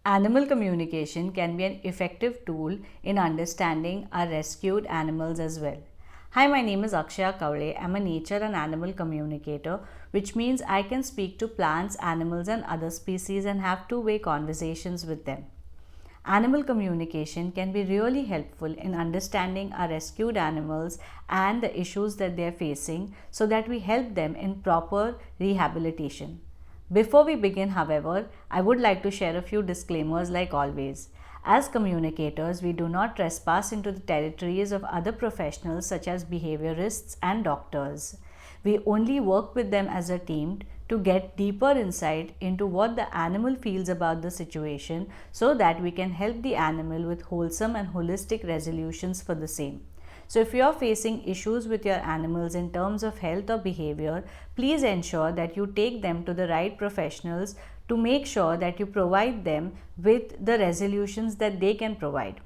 Animal communication can be an effective tool in understanding our rescued animals as well. Hi, my name is Akshaya. I'm a nature and animal communicator, which means I can speak to plants, animals, and other species and have two-way conversations with them. Animal communication can be really helpful in understanding our rescued animals and the issues that they are facing so that we help them in proper rehabilitation. Before we begin, however, I would like to share a few disclaimers like always. As communicators, we do not trespass into the territories of other professionals such as behaviorists and doctors. We only work with them as a team to get deeper insight into what the animal feels about the situation so that we can help the animal with wholesome and holistic resolutions for the same. So if you are facing issues with your animals in terms of health or behavior, please ensure that you take them to the right professionals to make sure that you provide them with the resolutions that they can provide.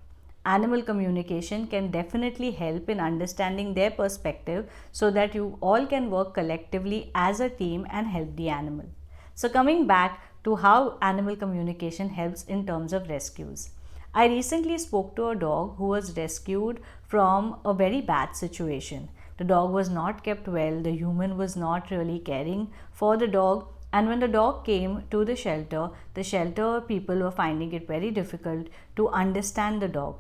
Animal communication can definitely help in understanding their perspective so that you all can work collectively as a team and help the animal. So coming back to how animal communication helps in terms of rescues. I recently spoke to a dog who was rescued from a very bad situation. The dog was not kept well, the human was not really caring for the dog, and when the dog came to the shelter people were finding it very difficult to understand the dog.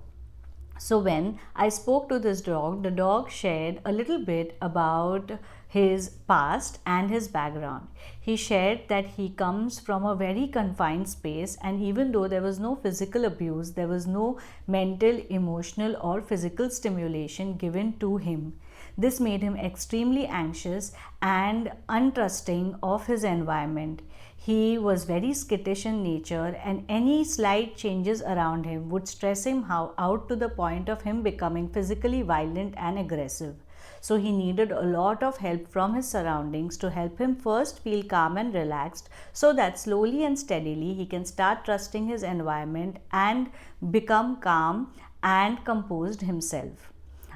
So, when I spoke to this dog, the dog shared a little bit about his past and his background. He shared that he comes from a very confined space, and even though there was no physical abuse, there was no mental, emotional, or physical stimulation given to him. This made him extremely anxious and untrusting of his environment. He was very skittish in nature, and any slight changes around him would stress him out to the point of him becoming physically violent and aggressive. So he needed a lot of help from his surroundings to help him first feel calm and relaxed so that slowly and steadily he can start trusting his environment and become calm and composed himself.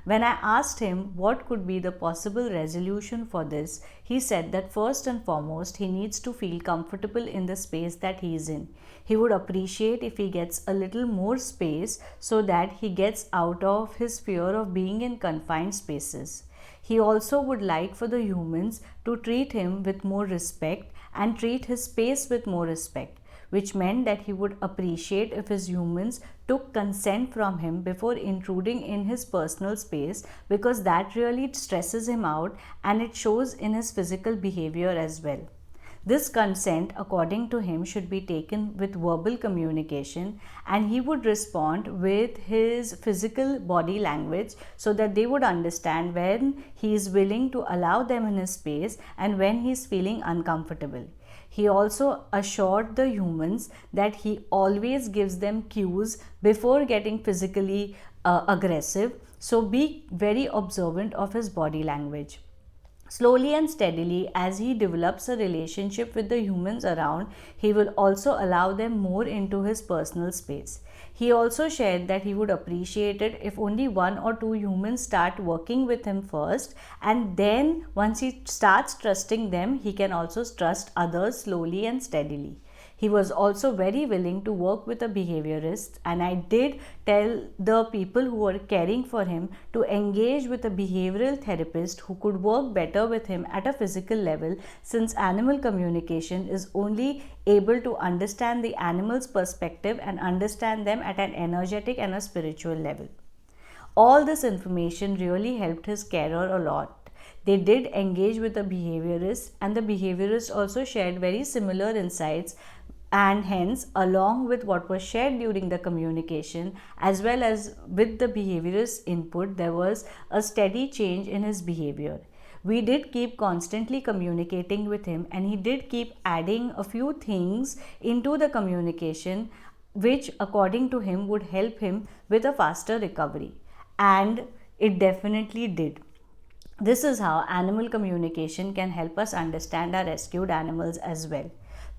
When I asked him what could be the possible resolution for this, he said that first and foremost he needs to feel comfortable in the space that he is in. He would appreciate if he gets a little more space so that he gets out of his fear of being in confined spaces. He also would like for the humans to treat him with more respect and treat his space with more respect, which meant that he would appreciate if his humans took consent from him before intruding in his personal space, because that really stresses him out and it shows in his physical behavior as well. This consent, according to him, should be taken with verbal communication, and he would respond with his physical body language so that they would understand when he is willing to allow them in his space and when he is feeling uncomfortable. He also assured the humans that he always gives them cues before getting physically aggressive, so be very observant of his body language. Slowly and steadily, as he develops a relationship with the humans around, he will also allow them more into his personal space. He also shared that he would appreciate it if only one or two humans start working with him first, and then once he starts trusting them, he can also trust others slowly and steadily. He was also very willing to work with a behaviorist, and I did tell the people who were caring for him to engage with a behavioral therapist who could work better with him at a physical level, since animal communication is only able to understand the animal's perspective and understand them at an energetic and a spiritual level. All this information really helped his carer a lot. They did engage with a behaviorist, and the behaviorist also shared very similar insights, and hence, along with what was shared during the communication as well as with the behaviorist input, there was a steady change in his behavior. We did keep constantly communicating with him, and he did keep adding a few things into the communication which according to him would help him with a faster recovery, and it definitely did. This is how animal communication can help us understand our rescued animals as well.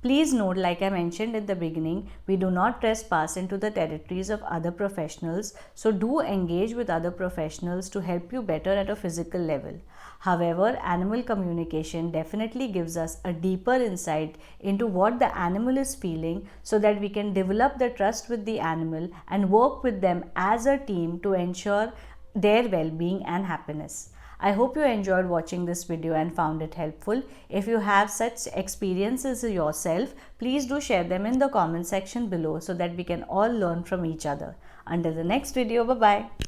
Please note, like I mentioned at the beginning, we do not trespass into the territories of other professionals, so do engage with other professionals to help you better at a physical level. However, animal communication definitely gives us a deeper insight into what the animal is feeling so that we can develop the trust with the animal and work with them as a team to ensure their well-being and happiness. I hope you enjoyed watching this video and found it helpful. If you have such experiences yourself, please do share them in the comment section below so that we can all learn from each other. Until the next video, bye-bye.